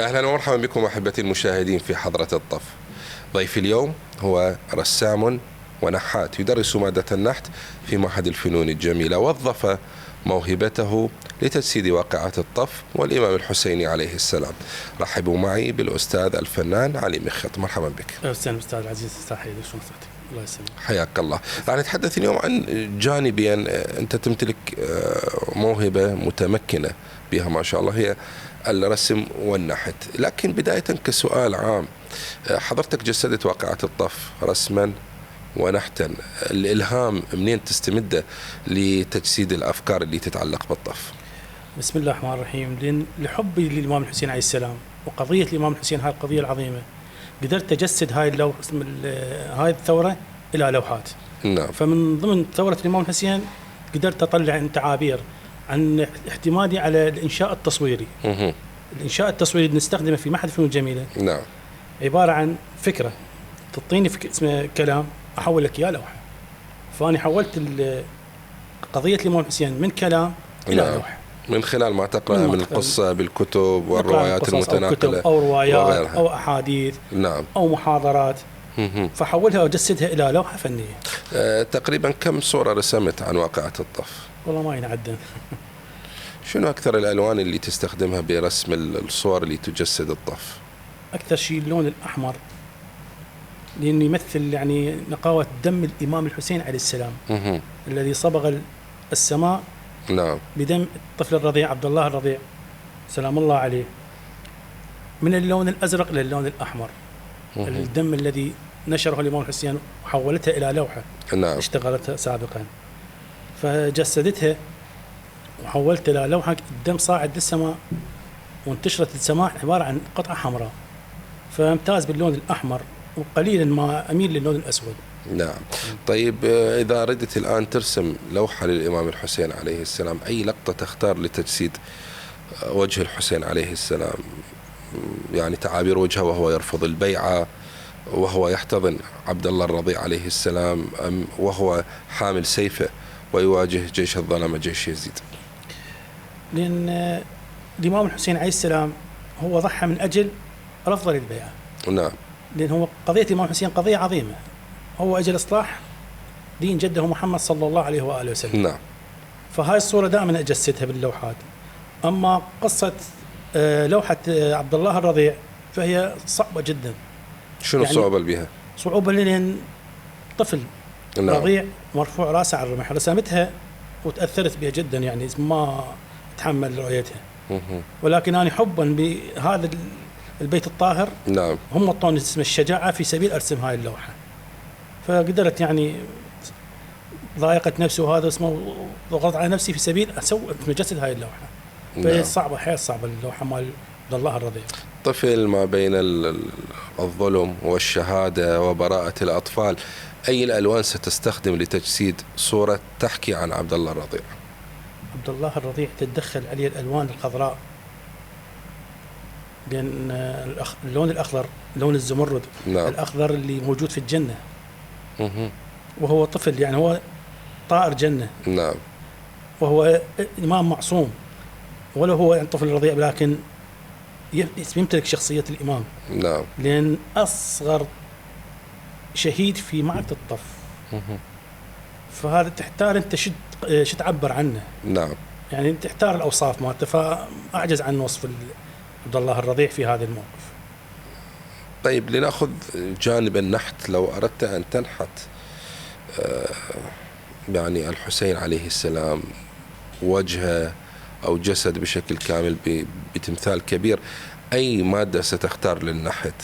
أهلا ومرحبا بكم أحبتي المشاهدين في حضرة الطف. ضيفي اليوم هو رسام ونحات يدرس مادة النحت في معهد الفنون الجميلة، وظف موهبته لتجسيد واقعة الطف والإمام الحسيني عليه السلام. رحبوا معي بالأستاذ الفنان علي مخيط. مرحبا بك. أهلا أستاذ العزيز، استحي شلون صحتك؟ الله يسلمك. حياك الله. راح نتحدث اليوم عن جانبين أنت تمتلك موهبة متمكنة بها ما شاء الله، هي الرسم والنحت. لكن بداية كسؤال عام، حضرتك جسدت واقعة الطف رسما ونحتا، الإلهام منين تستمده لتجسيد الأفكار اللي تتعلق بالطف؟ بسم الله الرحمن الرحيم. لأن لحبي للإمام الحسين عليه السلام وقضية الإمام الحسين، هاي القضية العظيمة، قدرت أجسد هاي الثورة إلى لوحات. نعم. فمن ضمن ثورة الإمام الحسين قدرت أطلع عن تعابير عن اعتمادي على الإنشاء التصويري. الإنشاء التصويري اللي نستخدمه في معهد الفنون الجميلة نعم. عبارة عن فكرة، تعطيني اسمه كلام، أحول لك إياه لوحة. فأنا حولت قضية الإمام الحسين من كلام إلى نعم. لوحة من خلال ما تقرأ من القصة بالكتب والروايات المتناقلة أو روايات وغيرها. أو أحاديث. نعم. أو محاضرات. فحولها وجسدها إلى لوحة فنية. تقريبا كم صورة رسمت عن واقعة الطف؟ والله ما ينعدن. شنو أكثر الألوان اللي تستخدمها برسم الصور اللي تجسد الطف؟ أكثر شيء اللون الأحمر، لأنه يمثل يعني نقاوة دم الإمام الحسين عليه السلام الذي صبغ السماء. نعم. بدم الطفل الرضيع عبد الله الرضيع سلام الله عليه، من اللون الأزرق للون الأحمر. الدم الذي نشره الإمام الحسين وحولتها إلى لوحة. نعم. اشتغلتها سابقا فجسدتها وحولت إلى لوحة. الدم صاعد للسماء وانتشرت السماء عبارة عن قطعة حمراء، فامتاز باللون الأحمر وقليلا ما أميل للون الأسود. نعم. طيب إذا أردت الآن ترسم لوحة للإمام الحسين عليه السلام، أي لقطة تختار لتجسيد وجه الحسين عليه السلام؟ يعني تعابير وجهه وهو يرفض البيعة، وهو يحتضن عبد الله الرضيع عليه السلام، أم وهو حامل سيفه ويواجه جيش الظلمة جيش يزيد؟ لأن الإمام الحسين عليه السلام هو ضحى من أجل رفض للبيعة. نعم. لأن هو قضية الإمام الحسين قضية عظيمة، هو أجل إصلاح دين جده محمد صلى الله عليه وآله وسلم. نعم. فهاي الصورة دائما أجسدها باللوحات. أما قصة لوحة عبد الله الرضيع فهي صعبة جدا. شنو يعني الصعوبة اللي بها؟ صعوبة لأن طفل نعم. رضيع مرفوع راسه على الرمح، رسمتها وتأثرت بها جدا، يعني ما تحمل رؤيتها. ولكن أنا حبا بهذا البيت الطاهر، نعم، هم اعطوني اسم الشجاعة في سبيل أرسم هاي اللوحة. فقدرت يعني ضايقت نفسي وهذا اسمه، ضغطت على نفسي في سبيل أجسد هاي اللوحة. فهي نعم. صعبة، حيل صعبة اللوحة مال عبد الله الرضيع. طفل ما بين الظلم والشهادة وبراءة الأطفال، أي الألوان ستستخدم لتجسيد صورة تحكي عن عبد الله الرضيع؟ عبد الله الرضيع تتدخل عليه الألوان الخضراء، لأن اللون الأخضر لون الزمرد. نعم. الأخضر اللي موجود في الجنة. وهو طفل، يعني هو طائر جنة. نعم. وهو إمام معصوم، ولا هو يعني طفل رضيع، لكن يمتلك شخصية الإمام. نعم. لأن أصغر شهيد في معركة الطف. فهذا تحتار أنت شو تعبر عنه. نعم. يعني تحتار الأوصاف مالته، فأعجز عن وصف عبد الله الرضيع في هذا الموقف. طيب لنأخذ جانب النحت. لو أردت أن تنحت يعني الحسين عليه السلام وجهه أو جسد بشكل كامل بتمثال كبير، أي مادة ستختار للنحت؟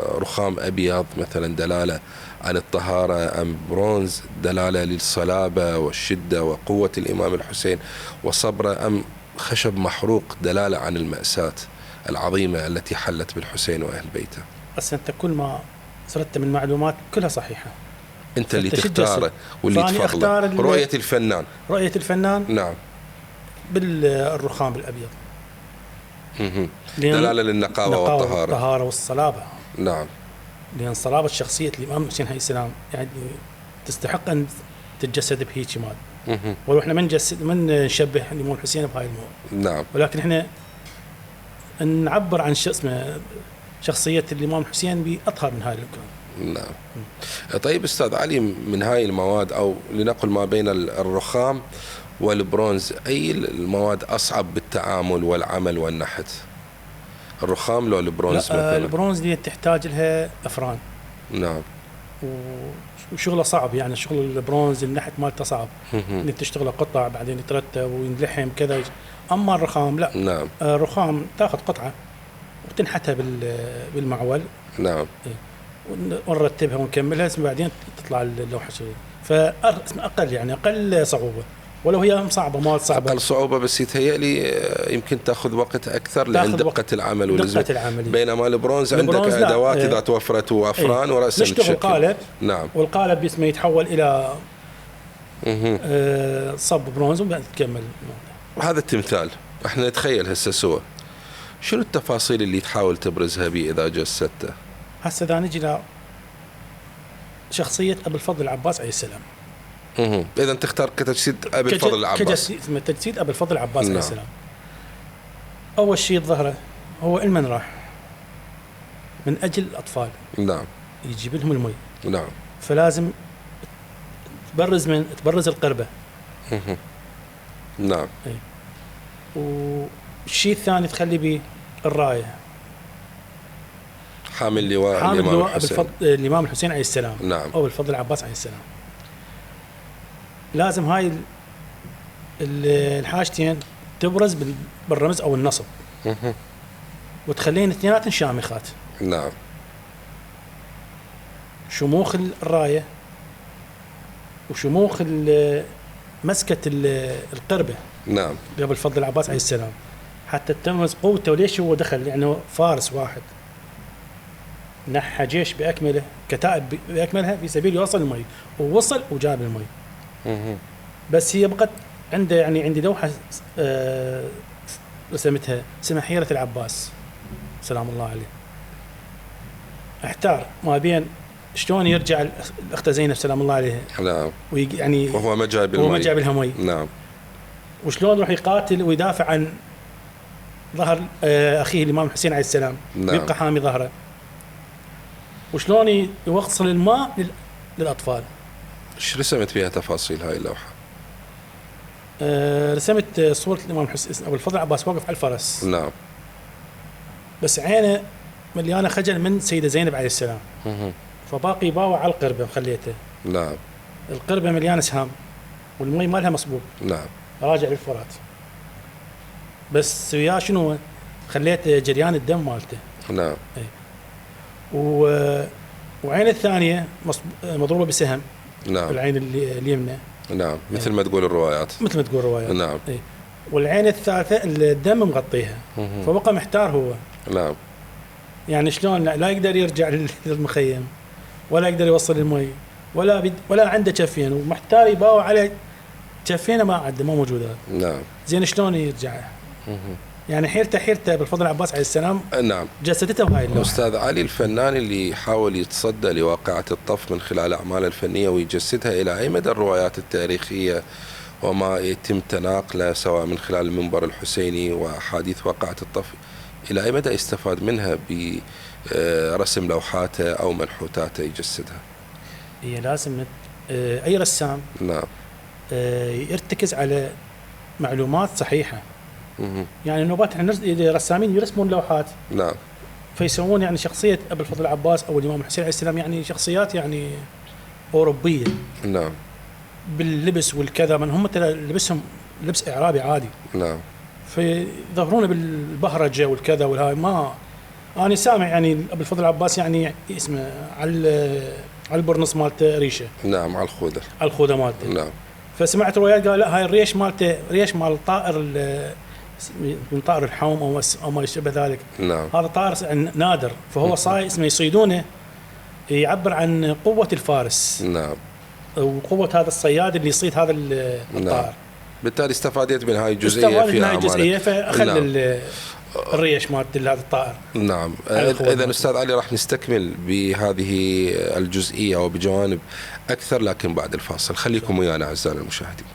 رخام أبيض مثلا دلالة عن الطهارة، أم برونز دلالة للصلابة والشدة وقوة الإمام الحسين وصبره، أم خشب محروق دلالة عن المأساة العظيمة التي حلت بالحسين وأهل بيته؟ بس أنت كل ما سردت من معلومات كلها صحيحة. أنت اللي تختاره واللي تفضله. رؤية الفنان. رؤية الفنان. نعم. بالرخام الأبيض. دلالة للنقاوة والطهارة والصلابة. نعم. لأن صلابة شخصية الإمام الحسين عليه السلام يعني تستحق أن تتجسد بهيك ماد. ولو احنا من نشبه الإمام الحسين بهاي الموضوع. نعم. ولكن احنا نعبر عن شخصية الإمام الحسين بأطهر من هاي الأمكان. نعم. طيب أستاذ علي، من هاي المواد أو لنقل ما بين الرخام والبرونز، أي المواد أصعب بالتعامل والعمل والنحت؟ الرخام لو البرونز مثلا؟ البرونز دي تحتاج لها أفران. نعم. وشغله صعب، يعني شغل البرونز النحت مالته صعب، انك تشتغله قطع بعدين يترتب وينلحم كذا. اما الرخام لا. نعم. الرخام تاخذ قطعه وتنحتها بالمعول. نعم. ونرتبها ونكملها، بعدين تطلع اللوحه شغل. فاقل يعني اقل صعوبه، ولو هي صعبه ما صعبه. اقل صعوبه، بس يتهيألي يمكن تاخذ وقت اكثر لان دقه العمل ودقه العمل. بينما البرونز عندك ادوات اذا توفرت وافران وراسا نشتغل قالب. نعم. والقالب باسمه يتحول الى صب برونز وبعدين تكمل. هذا التمثال احنا نتخيل هسه سوا، شنو التفاصيل اللي تحاول تبرزها به اذا جسدته؟ هسه اذا نجي ل شخصيه ابو الفضل العباس عليه السلام. اذا تختار كتجسيد ابو الفضل العباس. تجسيد ابو الفضل العباس عليه السلام. اول شيء ظهره هو المن راح من اجل الاطفال. نعم. يجيب لهم المي. نعم. فلازم تبرز القربه. نعم. والشيء الثاني تخلي به الرايه، حامل لواء الإمام الحسين عليه السلام. نعم. أو الفضل العباس عليه السلام. لازم هاي الحاجتين تبرز بالرمز أو النصب، وتخلين اثنيناتن شامخات. نعم. شموخ الراية وشموخ مسكة القربة. نعم. قبل الفضل العباس عليه السلام، حتى تمرز قوته. وليش هو دخل؟ يعني فارس واحد نحى جيش بأكمله، كتائب بأكملها في سبيل يوصل المي، ووصل وجاب المي. بس هي بقت عنده، يعني عندي لوحة رسمتها اسمها حيرة العباس سلام الله عليه. احتار ما بين شلون يرجع الأخت زينب سلام الله عليها. نعم. يعني وهو ما جاب المي. وما جاب لها مي. نعم. وشلون يروح يقاتل ويدافع عن ظهر أخيه الإمام الحسين عليه السلام. نعم. يبقى حامي ظهره. وشلون يوصل الماء للأطفال. ايش رسمت فيها تفاصيل هاي اللوحة؟ رسمت صورة الإمام الحسين أبو الفضل العباس واقف على الفرس. نعم. بس عينه مليانة خجل من سيدة زينب عليه السلام. فباقي باوع على القربة مخليته. نعم. القربة مليانة سهام والمي مالها مصبوب. نعم. راجع للفرات. بس وياه شنو؟ خليت جريان الدم مالته. نعم. وعين الثانية مضروبة بسهم. نعم. العين اليمنى. نعم. مثل ما تقول الروايات. مثل ما تقول الروايات. نعم. والعين الثالثة الدم مغطيها. فبقى محتار هو. نعم. يعني شلون لا يقدر يرجع للمخيم، ولا يقدر يوصل المي، ولا عنده كفين، ومحتار يباوع على كفينه ما عنده، ما موجوده. نعم. زين شلون يرجع؟ يعني حيرته بالفضل العباس عليه السلام. نعم. جسدته بهاي اللوحة. أستاذ علي، الفنان اللي يحاول يتصدى لواقعة الطف من خلال أعماله الفنية ويجسدها إلى أي مدى الروايات التاريخية وما يتم تناقله سواء من خلال المنبر الحسيني وأحاديث واقعة الطف، إلى أي مدى يستفاد منها برسم لوحاته أو منحوتاته يجسدها؟ هي لازم أي رسام نعم يرتكز على معلومات صحيحة. يعني نوبات احنا رسامين يرسمون لوحات. نعم. فيسوون يعني شخصية أبو الفضل العباس أو الإمام الحسين عليه السلام يعني شخصيات يعني أوروبية. نعم. باللبس والكذا، من هم لبسهم لبس إعرابي عادي. نعم. فيظهرون بالبهرجة والكذا والهاي. ما أنا سامع يعني أبو الفضل العباس يعني اسمه على البرنص مالته ريشة. نعم. على الخوذة مالته. نعم. فسمعت روايات قال لا هاي الريش مالته ريش مال طائر من طائر الحوم او ما يشبه ذلك. نعم. هذا طائر نادر، فهو صاي اسمه يصيدونه يعبر عن قوة الفارس. نعم. وقوة هذا الصياد اللي يصيد هذا الطائر. نعم. بالتالي استفادت من هاي الجزئية فيها. استفادت من هاي الجزئية فأخذ نعم. الريش مالت هذا الطائر. نعم. إذا أستاذ علي راح نستكمل بهذه الجزئية وبجوانب أكثر لكن بعد الفاصل. خليكم ويانا أعزائنا المشاهدين.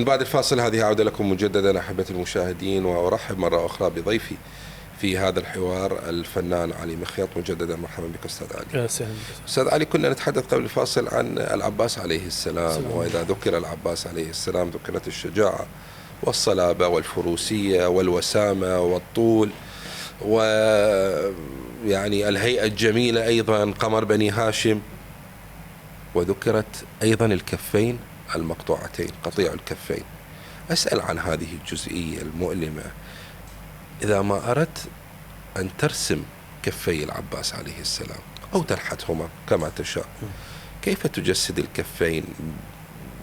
بعد الفاصل هذه عودة لكم مجددا أحبتي المشاهدين، وأرحب مرة أخرى بضيفي في هذا الحوار الفنان علي مخيط. مجددا مرحبا بك أستاذ علي. أستاذ علي، كنا نتحدث قبل الفاصل عن العباس عليه السلام، وإذا ذكر العباس عليه السلام ذكرت الشجاعة والصلابة والفروسية والوسامة والطول، ويعني الهيئة الجميلة أيضا، قمر بني هاشم، وذكرت أيضا الكفين المقطوعتين، قطيع الكفين. أسأل عن هذه الجزئية المؤلمة. إذا ما أردت أن ترسم كفي العباس عليه السلام أو تنحتهما كما تشاء، كيف تجسد الكفين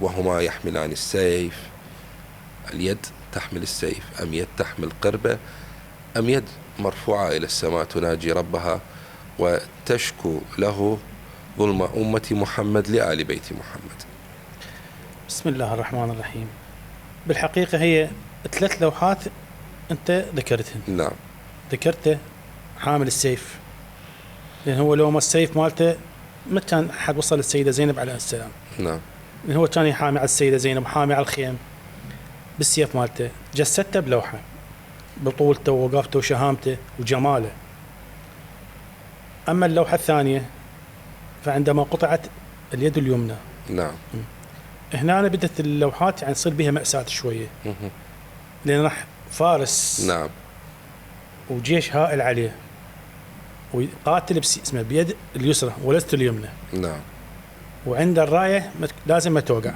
وهما يحملان السيف؟ اليد تحمل السيف، أم يد تحمل قربة، أم يد مرفوعة إلى السماء تناجي ربها وتشكو له ظلم أمة محمد لآل بيت محمد؟ بسم الله الرحمن الرحيم. بالحقيقة هي 3 لوحات أنت ذكرتهن. نعم. ذكرته حامل السيف، لأن هو لو ما السيف مالته ما كان أحد وصل للسيدة زينب عليه السلام. نعم. لأن هو كان يحامي على السيدة زينب، حامي على الخيم بالسيف مالته. جسدته بلوحة بطولته ووقافته وشهامته وجماله. أما اللوحة الثانية فعندما قطعت اليد اليمنى، نعم، هنا بدت اللوحات يعني تصير بها مأساة شوية، لأن راح فارس، نعم، وجيش هائل عليه، ويقاتل اسمه بيد اليسرى ولست اليمنى، نعم، وعند الراية لازم ما توقع،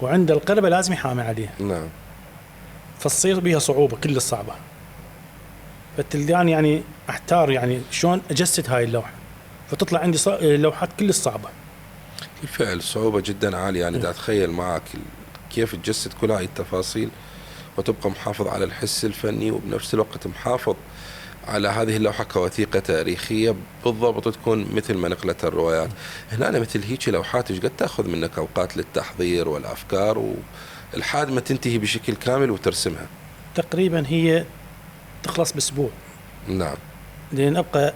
وعند القربة لازم يحامي عليها، نعم، فتصير بها صعوبة كل الصعبة. فالتلقاني يعني احتار يعني شلون اجسد هاي اللوحة، فتطلع عندي لوحات كل الصعبة. بالفعل صعوبة جدا عالية، يعني دا أتخيل معك كيف تجسد كل هاي التفاصيل وتبقى محافظ على الحس الفني، وبنفس الوقت محافظ على هذه اللوحة كوثيقة تاريخية بالضبط، تكون مثل ما نقلت الروايات. هنا مثل هيك لوحات ايش قد تأخذ منك أوقات للتحضير والأفكار والحاد ما تنتهي بشكل كامل وترسمها؟ تقريبا هي تخلص بأسبوع. نعم. لأن أبقى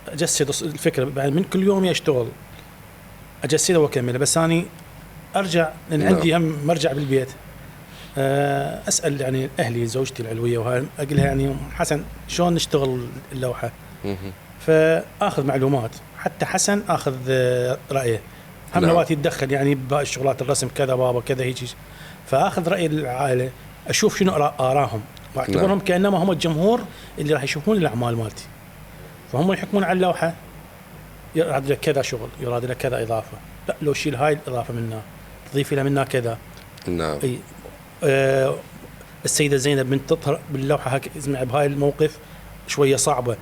أجسد الفكرة بعد من كل يوم أشتغل أجسدها وأكملها، بس أنا أرجع لأن عندي هم مرجع بالبيت أسأل يعني أهلي زوجتي العلوية وهاي، أقول لها يعني حسن شلون نشتغل اللوحة، فأخذ معلومات، حتى حسن أخذ رأيه، هم نواتي يتدخل يعني بشغلات الرسم كذا بابا كذا هيك، فأخذ رأي العائلة، أشوف شنو آراهم واعتبرهم كأنما هم الجمهور اللي راح يشوفون الأعمال مالتي، فهم يحكمون على اللوحة، يراد لك كذا شغل، يراد لك كذا إضافة، لا لو شيل هاي الإضافة منها تضيف لها منها كذا. نعم. السيدة زينب من تظهر باللوحة اسمع بهاي الموقف شوية صعبة.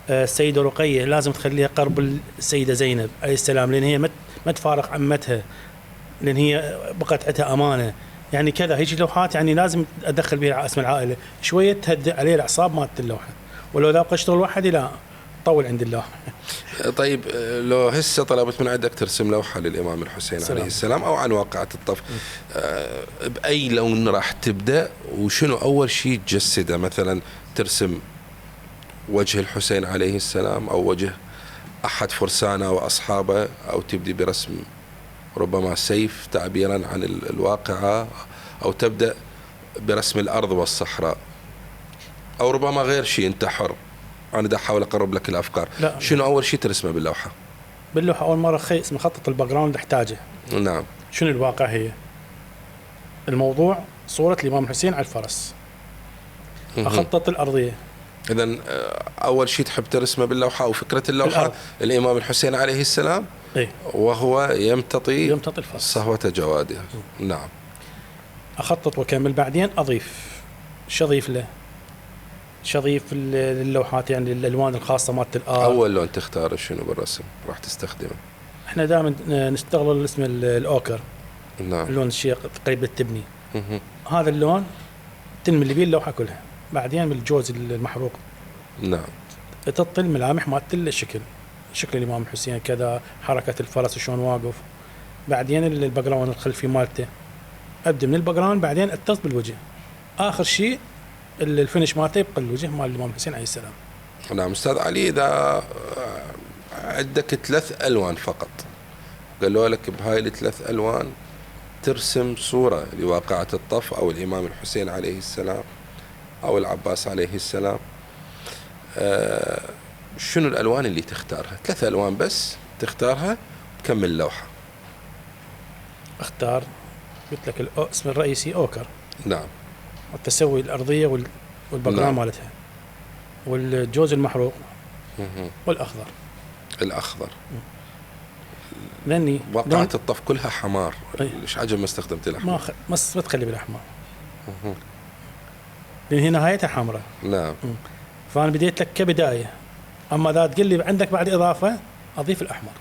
السيدة رقية لازم تخليها قرب السيدة زينب عليه السلام، لأن هي ما تفارق عمتها، لأن هي بقت عندها أمانة، يعني كذا هيك لوحات يعني لازم أدخل بها اسم العائلة شوية تهدئ عليه الأعصاب مالت اللوحة، ولو ذا أبقى أشتغل وحدي لا طول عند الله. طيب لو هسه طلبت من عندك ترسم لوحة للإمام الحسين عليه السلام أو عن واقعة الطف، بأي لون راح تبدأ، وشنو أول شيء تجسده؟ مثلا ترسم وجه الحسين عليه السلام أو وجه أحد فرسانه وأصحابه، أو تبدي برسم ربما سيف تعبيرا عن الواقعة، أو تبدأ برسم الأرض والصحراء، أو ربما غير شيء، أنت حر. أنا دا أحاول أقرب لك الأفكار. لا. شنو أول شيء ترسمه باللوحة؟ باللوحة أول مرة اسمه خطة الباك جراوند أحتاجه. نعم. شنو الواقع؟ هي الموضوع صورة الإمام الحسين على الفرس، أخطط الأرضية. إذن أول شيء تحب ترسمه باللوحة أو فكرة اللوحة الإمام الحسين عليه السلام، إيه؟ وهو يمتطي الفرس صهوة جواده. نعم. أخطط وأكمل، بعدين أضيف شظيف له، شظيف اللوحات يعني الألوان الخاصة مالت الآر. أول لون تختار شنو بالرسم راح تستخدمه؟ إحنا دائما نستغل اسم الأوكر. نعم. اللون الشيق قريب التبني. هذا اللون تنمل بيه اللوحة كلها، بعدين بالجوز المحروق. نعم. تطل ملامح مالت الشكل، شكل الإمام الحسين كذا، حركة الفرس وشون واقف، بعدين الباك جراوند الخلفي مالته، أبدأ من الباك جراوند بعدين أتصل بالوجه، آخر شيء الفينش مالته يبقى الوجه مال الإمام الحسين عليه السلام. نعم. أستاذ علي، إذا عندك 3 ألوان فقط، قالوا لك بهاي ال3 ألوان ترسم صورة لواقعة الطف أو الإمام الحسين عليه السلام أو العباس عليه السلام، شنو الألوان اللي تختارها؟ 3 ألوان بس تختارها تكمل اللوحة. اختار، قلت لك الاسم الرئيسي اوكر، نعم. والتسوي الارضيه والبقران مالتها، والجوز المحروق، والاخضر. الأخضر. لاني واقعة الطف كلها حمار، ليش عجب ما استخدمت الأحمر؟ ما تخلي بالاحمر، لان هي نهايتها حمراء. نعم. فانا بديت لك كبدايه، اما اذا تقول لي عندك بعد اضافه اضيف الاحمر.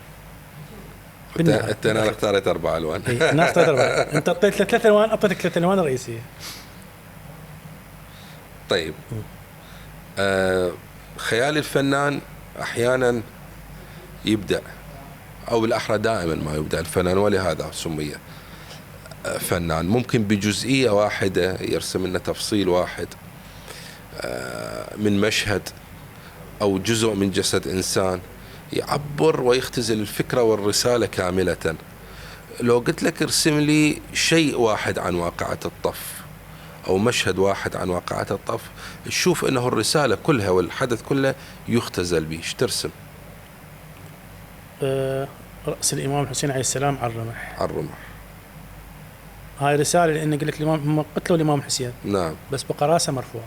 انت انا اختاريت 4 ألوان. انا اخترت 4. انت اعطيت 3 ألوان، اعطيتك 3 ألوان الرئيسيه. طيب، خيال الفنان احيانا يبدع، او بالاحرى دائما ما يبدع الفنان، ولهذا سمي فنان. ممكن بجزئيه واحده يرسم لنا تفصيل واحد من مشهد او جزء من جسد انسان، يعبر ويختزل الفكره والرساله كامله. لو قلت لك ارسم لي شيء واحد عن واقعه الطف او مشهد واحد عن واقعه الطف، تشوف انه الرساله كلها والحدث كله يختزل به، ايش ترسم؟ رأس الإمام الحسين عليه السلام على الرمح. على الرمح. هاي رسالة، لأن قلت لك الإمام هم قتلوا الإمام الحسين. نعم. بس بقى راسه مرفوع.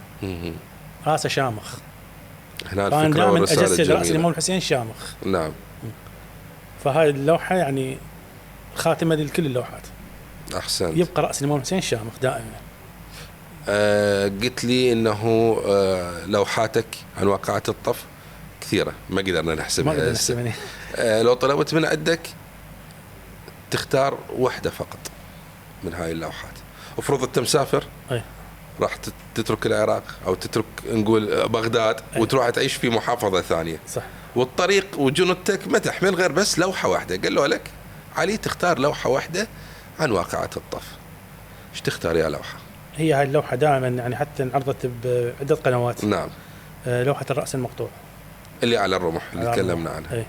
راسه شامخ. هنا الفكرة والرسالة أجسد الجميلة. رأس الإمام الحسين شامخ. نعم. فهاي اللوحة يعني خاتمة لكل اللوحات. أحسنت. يبقى رأس الإمام الحسين شامخ دائما. قلت لي إنه لوحاتك عن واقعة الطف كثيرة، ما قدرنا نحسبها. لو طلبت من عندك تختار واحدة فقط من هاي اللوحات، افرض انت مسافر راح تترك العراق او تترك نقول بغداد وتروح تعيش في محافظة ثانية، صح، والطريق وجنودتك ما تحمل غير بس لوحة واحدة، قالوا لك علي تختار لوحة واحدة عن واقعة الطف، ايش تختار يا لوحة؟ هي هاي اللوحة دائما يعني حتى انعرضت بعدة قنوات. نعم. لوحة الرأس المقطوع اللي على الرمح اللي تكلمنا عنها.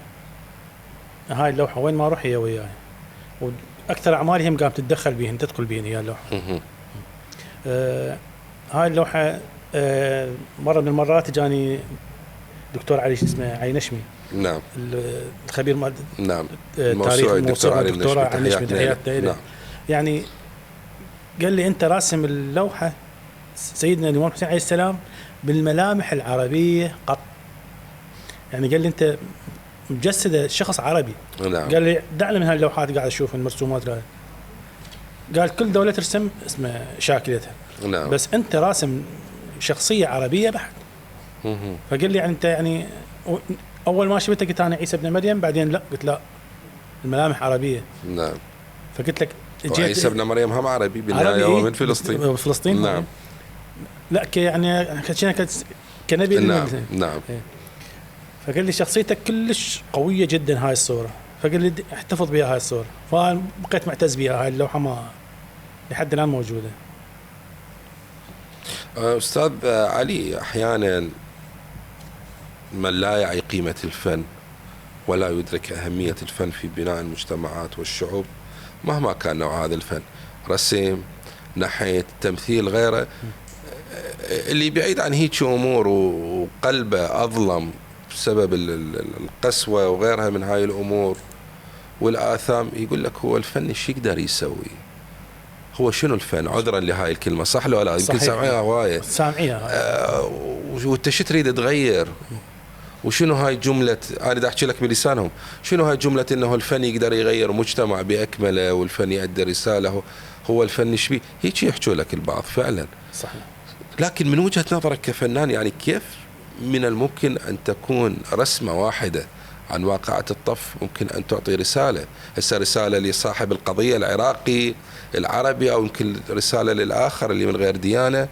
هاي اللوحة وين ما اروح هي وياي، واكثر اعمالهم قامت تتدخل بيهن، تدخل بيهن هي اللوحة. هاي اللوحة مرة من المرات جاني دكتور علي اسمه علي نشمي. نعم. الخبير مال نعم. تاريخ الموسيقى، الدكتور علي نشمي تحياتي. نعم. يعني قال لي انت راسم اللوحة سيدنا الإمام الحسين عليه السلام بالملامح العربية قط، يعني قال لي انت مجسد شخص عربي. نعم. قال لي دعنا من هاللوحات قاعد اشوف المرسومات هاي، قال كل دولة ترسم اسمه شاكلتها. نعم. بس انت راسم شخصية عربية بحت. فقال لي يعني انت يعني اول ما شفته قلت انا عيسى ابن مريم، بعدين لا قلت لا الملامح عربية. نعم. فقلت لك عيسى ابن مريم هم عربي بالنهاية، هو من فلسطين. فلسطين. نعم. لا يعني كنبي. نعم. نعم. فقال لي شخصيتك كلش قوية جدا هاي الصورة، فقال لي احتفظ بها هاي الصورة، فبقيت معتز بها. هاي اللوحة ما لحد الآن موجودة. أستاذ علي، أحيانا من لا يعي قيمة الفن ولا يدرك أهمية الفن في بناء المجتمعات والشعوب مهما كان نوع هذا الفن، رسم، نحت، تمثيل، غيره، اللي بعيد عن هيك أمور وقلبه أظلم بسبب القسوة وغيرها من هاي الأمور والآثام، يقول لك هو الفن ايش يقدر يسوي؟ هو شنو الفن؟ عذرا لهاي الكلمة، صح لو لا؟ يمكن سامعيها هواية. سامعيها. وانت شو تريد تغير؟ وشنو هاي جملة، أنا دا أحكي لك بلسانهم، شنو هاي جملة إنه الفن يقدر يغير مجتمع بأكمله والفن يؤدي رسالة، هو الفن ايش بيه؟ هيك يحكوا لك البعض فعلا. صحيح. لكن من وجهة نظرك كفنان، يعني كيف من الممكن أن تكون رسمة واحدة عن واقعة الطف ممكن أن تعطي رسالة؟ هسه رسالة لصاحب القضية العراقي العربي، أو يمكن رسالة للآخر اللي من غير ديانة،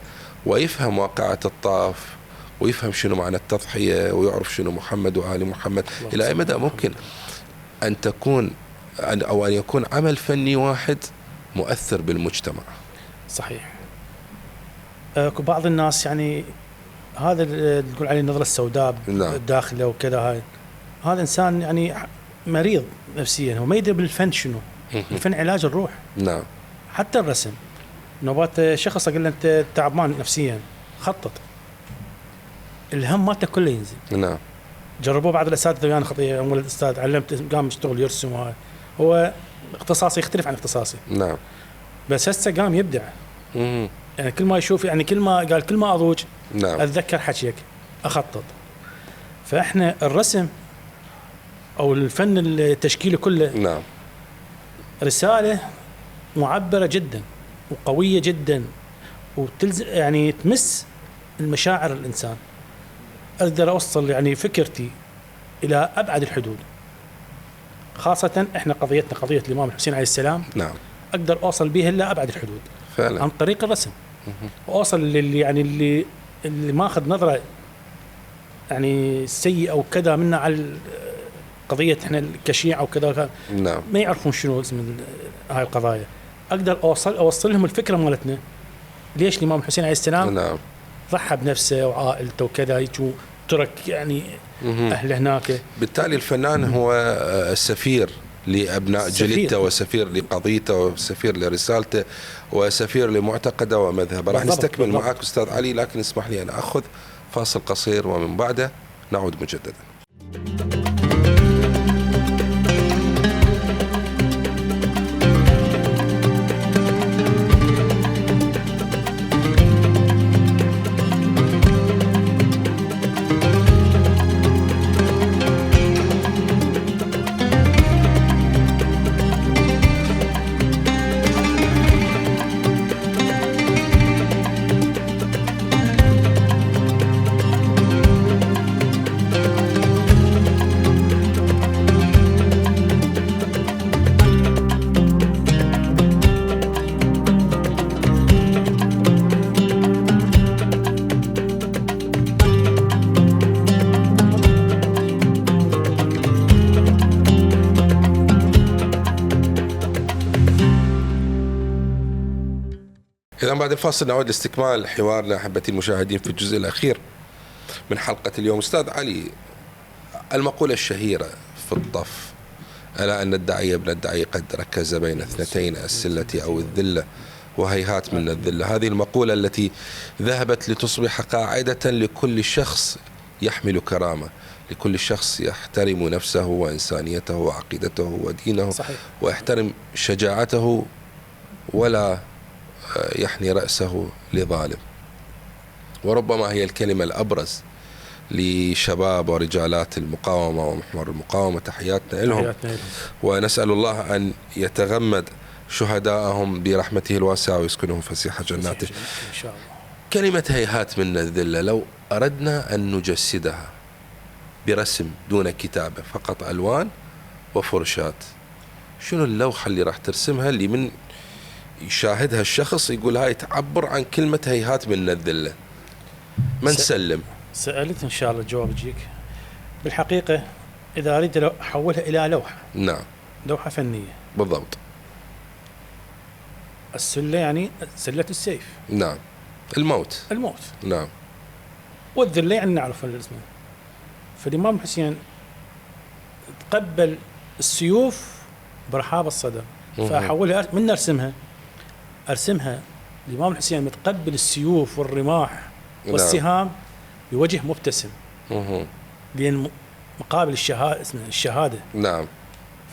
ويفهم واقعة الطف ويفهم شنو معنى التضحية ويعرف شنو محمد وآل محمد. إلى أي مدى ممكن أن تكون أو أن يكون عمل فني واحد مؤثر بالمجتمع؟ صحيح. بعض الناس يعني هذا اللي تقول عليه النظرة السوداء داخله وكذا، هذا إنسان يعني مريض نفسيا، هو ما يدري بالفن شنو. الفن علاج الروح. نعم. حتى الرسم، نوبات شخص اقول له انت تعبان نفسيا، خطط، الهم مالته كله ينزل. نعم. جربوه بعض الاساتذه، يعني خطيه اول الاستاذ علمت قام يشتغل يرسم، وهاي هو اختصاصي يختلف عن اختصاصي. نعم. بس هسه قام يبدع. يعني كل ما يشوف، يعني كل ما اضوج نعم. اتذكر حكيك، اخطط. فاحنا الرسم او الفن التشكيلي كله نعم. رساله معبره جدا وقويه جدا، يعني تمس المشاعر الانسان. اقدر اوصل يعني فكرتي الى ابعد الحدود، خاصه احنا قضيتنا قضيه الامام الحسين عليه السلام. نعم. اقدر اوصل بها الى ابعد الحدود فعلا عن طريق الرسم. واوصل للي يعني اللي ماخذ نظره يعني سيئه او كذا منا على قضيه احنا كشيعه وكذا، نعم، ما يعرفون شنو اسم هاي القضايا. اقدر اوصل لهم الفكره مالتنا، ليش الامام الحسين عليه السلام نعم، ضحى بنفسه وعائلته وكذا، ترك يعني اهله هناك. بالتالي الفنان هو السفير لأبناء جلدته، وسفير لقضيته، وسفير لرسالته، وسفير لمعتقده ومذهبه. راح نستكمل معك أستاذ علي، لكن اسمح لي أن أخذ فاصل قصير ومن بعده نعود مجددا. إذا بعد الفاصل نعود لاستكمال حوارنا أحبتي المشاهدين في الجزء الأخير من حلقة اليوم. أستاذ علي، المقولة الشهيرة في الطف ألا أن الداعية ابن الداعي قد ركز بين اثنتين، السلة أو الذلة، وهيهات من الذلة. هذه المقولة التي ذهبت لتصبح قاعدة لكل شخص يحمل كرامة، لكل شخص يحترم نفسه وإنسانيته وعقيدته ودينه. صحيح. ويحترم شجاعته ولا يحني رأسه لظالم. وربما هي الكلمة الأبرز لشباب ورجالات المقاومة ومحور المقاومة. تحياتنا لهم، ونسأل الله أن يتغمد شهداءهم برحمته الواسعة ويسكنهم فسيح جناته إن شاء الله. كلمة هيهات من الذلة، لو أردنا أن نجسدها برسم دون كتابة، فقط ألوان وفرشات، شنو اللوحة اللي راح ترسمها اللي من يشاهدها الشخص يقول هاي تعبر عن كلمة هيهات من الذلة؟ من سلم؟ سألت إن شاء الله الجواب يجيك. بالحقيقة إذا أريد أحولها إلى لوحة، نعم، لوحة فنية بالضبط. السلة يعني سلة السيف، نعم، الموت. نعم. والذلة يعني نعرف الاسم. فالإمام حسين تقبل السيوف برحاب الصدر، فأحولها من أرسمها الإمام الحسين متقبل السيوف والرماح والسهام بوجه مبتسم، لأن مقابل الشهادة. نعم.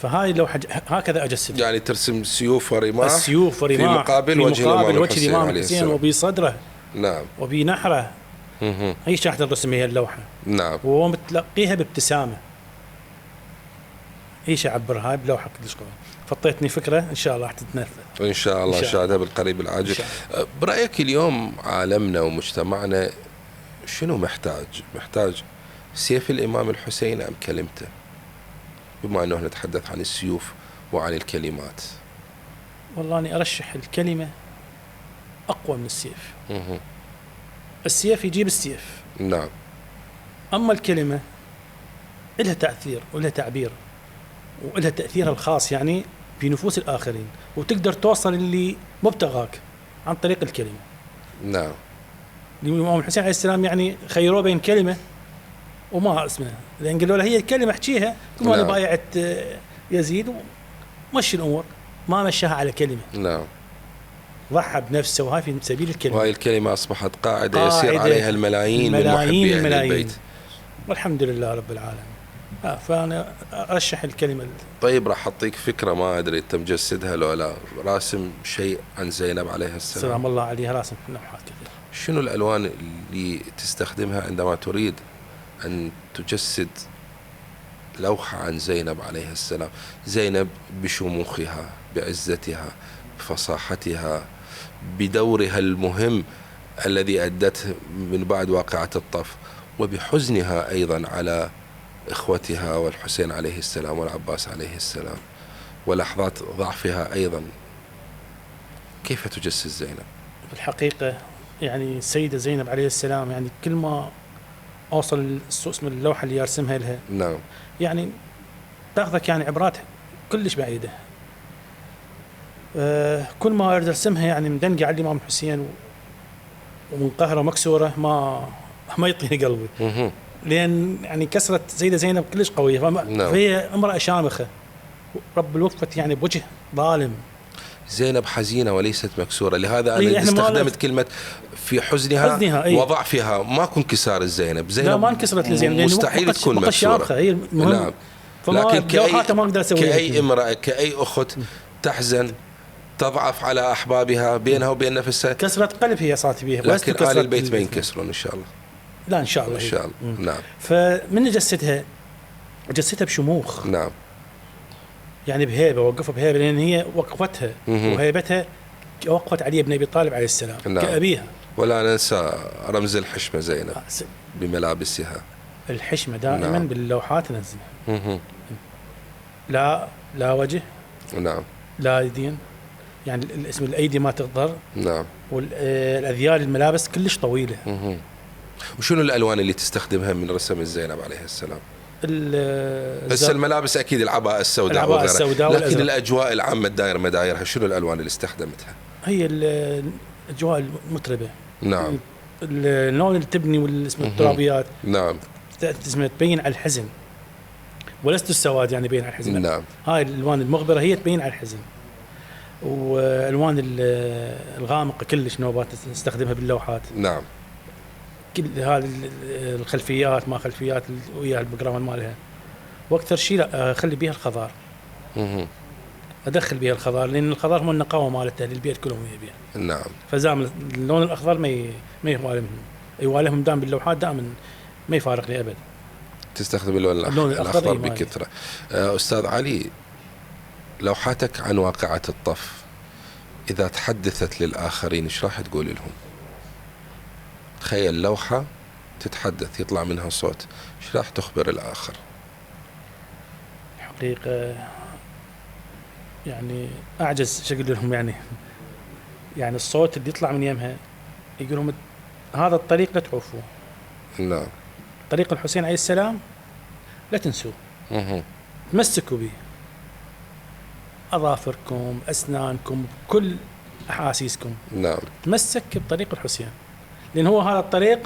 فهاي لو هكذا أجسد، يعني ترسم سيوف ورماح في مقابل وجه الإمام الحسين وبصدره، نعم، وبنحره. هي شاحة الرسم هي اللوحة، نعم، وهو متلقيها بابتسامة. ايش اعبرها بلوحه كلش قويه. فطيتني فكره ان شاء الله راح تتنفذ ان شاء الله، شاهدها بالقريب العاجل. برايك اليوم عالمنا ومجتمعنا شنو محتاج سيف الامام الحسين ام كلمته؟ بما انه نتحدث عن السيوف وعن الكلمات. والله اني ارشح الكلمه اقوى من السيف. السيف يجيب السيف، نعم، اما الكلمه لها تاثير ولها تعبير ولها تأثيرها الخاص يعني في نفوس الآخرين، وتقدر توصل اللي مبتغاك عن طريق الكلمة. نعم. الإمام الحسين عليه السلام يعني خيروه بين كلمة وما اسمها، لأن قالوا له هي الكلمة احكيها، ثم أنا بايعت يزيد ومشي الأمور، ما مشاها على كلمة. نعم. ضحى بنفسه، وهاي في سبيل الكلمة. وهاي الكلمة أصبحت قاعدة يسير عليها الملايين من محبي أهل البيت، والحمد لله رب العالمين. فأنا أرشح الكلمة. طيب راح أعطيك فكرة، ما أدري أنت مجسدها لو لا، راسم شيء عن زينب عليها السلام. سلام الله عليها، راسم لوحات كثير. شنو الألوان اللي تستخدمها عندما تريد أن تجسد لوحة عن زينب عليها السلام؟ زينب بشموخها، بعزتها، بفصاحتها، بدورها المهم الذي أدته من بعد واقعة الطف، وبحزنها أيضا على إخوتها والحسين عليه السلام والعباس عليه السلام، ولحظات ضعفها أيضا. كيف تجسد زينب؟ بالحقيقة يعني السيدة زينب عليه السلام، يعني كل ما أوصل اسم اللوحة اللي يرسمها لها، نعم، يعني تاخذك يعني عبرات كلش بعيدة. كل ما أريد أرسمها يعني مدنقة على الإمام الحسين ومن قهرة مكسورة، ما يطيني قلبي. لأن يعني كسرة سيدة زينب كلش قوية، فهي امرأة شامخة، رب الوقفت يعني بوجه ظالم. زينب حزينة وليست مكسورة، لهذا أنا استخدمت كلمة في حزنها وضعفها. ماكو انكسار الزينب، زينب لا ما انكسرت لزينب، مستحيل تكون مكسورة. هي نعم. لكن كأي امرأة، كأي أخت تحزن، تضعف على أحبابها، بينها وبين نفسها كسرة قلب هي صارت بيها. لكن آل البيت ما ينكسرون إن شاء الله. لا إن شاء الله، إن شاء الله. نعم. فمن جسدها بشموخ. نعم. يعني بهيبة، وقفها بهيبة، لأن هي وقفتها وهيبتها وقفت علي بن أبي طالب عليه السلام. نعم. كأبيها. ولا ننسى رمز الحشمة زينب بملابسها. الحشمة دائما. نعم. باللوحات ننزلها. لا وجه. نعم. لا يدين، يعني الاسم الأيدي ما تظهر. نعم. والأذيال الملابس كلش طويلة. وشنو الألوان اللي تستخدمها من رسم الزينب عليه السلام؟ بس الملابس أكيد العباء السوداء وغيرها، لكن الأجواء العامة الدائرة مدايرها، شنو الألوان اللي استخدمتها؟ هي الأجواء المطربة. نعم. اللون اللي تبني والاسم الترابيات. نعم. تبين على الحزن، ولست السواد يعني بين على الحزن. نعم. هاي الألوان المغبرة هي تبين على الحزن، والألوان الغامقة كلش نوبات نستخدمها باللوحات. نعم. كل هذه الخلفيات ما خلفيات ويا الباك جراوند مالها، واكثر شيء لا اخلي بيها الخضار. ادخل بيها الخضار، لان الخضار هو النقاوه مالته للبيت كلهم يبيها. نعم. فزام اللون الاخضر ما يوالهم دائما باللوحات، دائما ما يفارقني ابد. تستخدم اللون الاخضر بكثره. استاذ علي، لوحاتك عن واقعة الطف اذا تحدثت للاخرين ايش راح تقول لهم؟ تخيل لوحة تتحدث يطلع منها صوت، ايش راح تخبر الآخر؟ حقيقة يعني أعجز شو أقول لهم، يعني الصوت اللي يطلع من يمها يقول لهم هذا الطريق لا تعوفوه. نعم. طريق الحسين عليه السلام لا تنسوه. تمسكوا به، أظافركم، أسنانكم، كل أحاسيسكم. نعم. تمسك بطريق الحسين، لأن هو هذا الطريق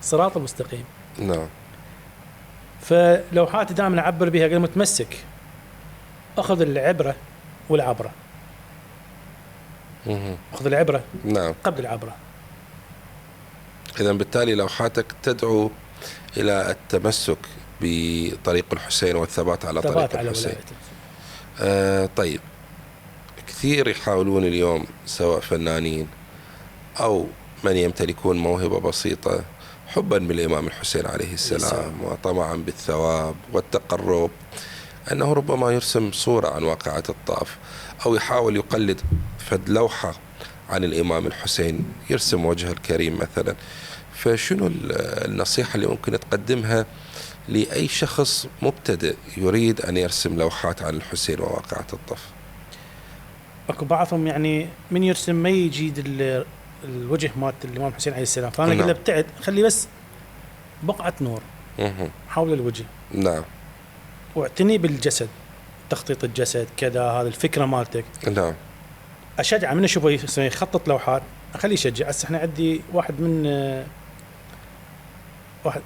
صراط المستقيم. نعم. فلوحاتي دائما أعبر بها قبل متمسك، أخذ العبرة والعبرة. أخذ العبرة. نعم. قبل العبرة. إذا بالتالي لوحاتك تدعو إلى التمسك بطريق الحسين والثبات على طريق الحسين. طيب، كثير يحاولون اليوم سواء فنانين أو من يمتلكون موهبة بسيطة حبا بالإمام الحسين عليه السلام وطمعا بالثواب والتقرب، أنه ربما يرسم صورة عن واقعة الطاف، أو يحاول يقلد فد لوحة عن الإمام الحسين، يرسم وجه الكريم مثلا. فشنو النصيحة اللي ممكن تقدمها لأي شخص مبتدئ يريد أن يرسم لوحات عن الحسين وواقعة الطف؟ أكو بعضهم يعني من يرسم ما يجيد الوجه مات الإمام الحسين عليه السلام، فأنا أقول له ابتعد، خلي بس بقعة نور حول الوجه. نعم. واعتني بالجسد، تخطيط الجسد كذا، هذا الفكرة مالتك. نعم. أشجع من أشوفه يخطط لوحات، أخليه يشجع. هسه إحنا عندي واحد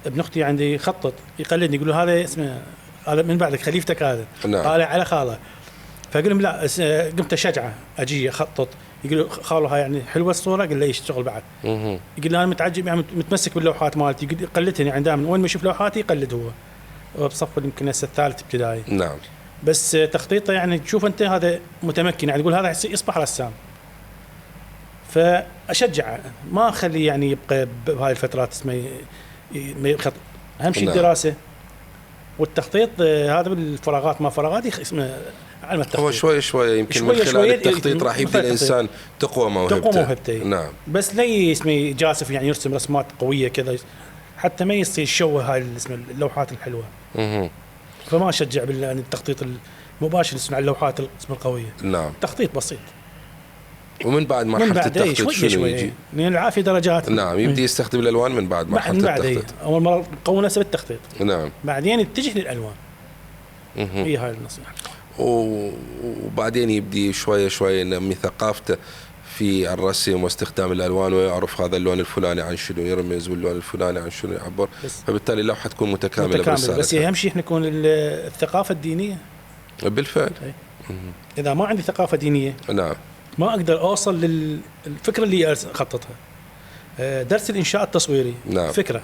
ابن أختي عندي يخطط يقلدني، يقول له هذا اسمه هذا من بعدك خليفتك هذا. نعم. قال على خاله. فأقول لهم لا، قمت أشجعه أجي أخطط، يقول خالها يعني حلوه الصوره، قال له يشتغل بعد. مهم. يقول انا متعجب يعني متمسك باللوحات مالتي، يقول يقلدني يعني دائما وين ما يشوف لوحاتي يقلد هو بصف يمكن هسه الثالث ابتدائي. نعم. بس تخطيطه يعني تشوف انت هذا متمكن، يعني تقول هذا يصبح رسام. فاشجعه ما اخليه يعني يبقى بهاي الفترات اسمه اهم شيء نعم. الدراسه والتخطيط. هذا بالفراغات ما فراغات اسمه علم التخطيط. هو شوي شوي يمكن شوية من خلال شوية التخطيط راح يبدي الانسان تقوى موهبته. نعم. بس لا اسمه جاسف يعني يرسم رسمات قويه كذا حتى ما يصير يشوه هاي اسمه اللوحات الحلوه. مهم. فما اشجع بالتخطيط المباشر يصنع اللوحات اسمه القويه. نعم. تخطيط بسيط. ومن بعد مرحله التخطيط شنو يجي؟ لان العافيه درجات. نعم. يبدي يستخدم الالوان من بعد مرحله التخطيط. اول مره قوي نفسه بالتخطيط. نعم. بعدين يتجه للالوان. مهم. هي هاي النصيحه. وبعدين يبدي شويه شويه ينمي ثقافته في الرسم واستخدام الالوان، ويعرف هذا اللون الفلاني عن شنو يرمز واللون الفلاني عن شنو يعبر، فبالتالي اللوحه تكون متكامله برسالتها. بس اهم شيء احنا نكون الثقافه الدينيه. بالفعل. اذا ما عندي ثقافه دينيه نعم ما اقدر اوصل للفكره اللي اخططها. درس الانشاء التصويري. نعم. فكره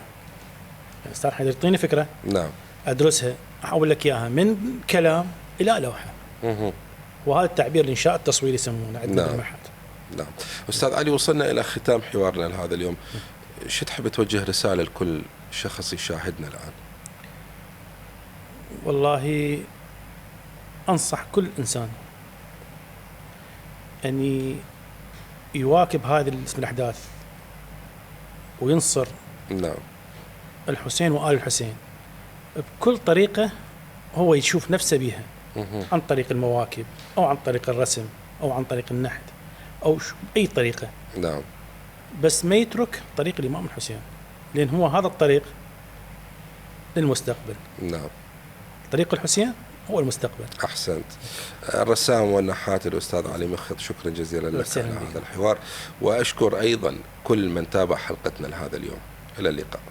استاذ حيدر يعطيني فكره. نعم. ادرسها احول لك اياها من كلام الى لوحه. وهذا التعبير الانشاء التصويري يسمونه عندنا نعم. بالمعهد. نعم. أستاذ علي، وصلنا إلى ختام حوارنا لهذا اليوم. شو تحب توجه رسالة لكل شخص يشاهدنا الآن؟ والله أنصح كل إنسان أن يواكب هذه الأحداث وينصر نعم الحسين وآل الحسين بكل طريقة هو يشوف نفسه بها، عن طريق المواكب أو عن طريق الرسم أو عن طريق النحت أو أي طريقة. نعم. بس ما يترك طريق الإمام الحسين، لأن هو هذا الطريق للمستقبل. نعم. طريق الحسين هو المستقبل. أحسنت. الرسام والنحات الأستاذ علي مخيط، شكرا جزيلا لك على هذا الحوار، وأشكر أيضا كل من تابع حلقتنا لهذا اليوم. إلى اللقاء.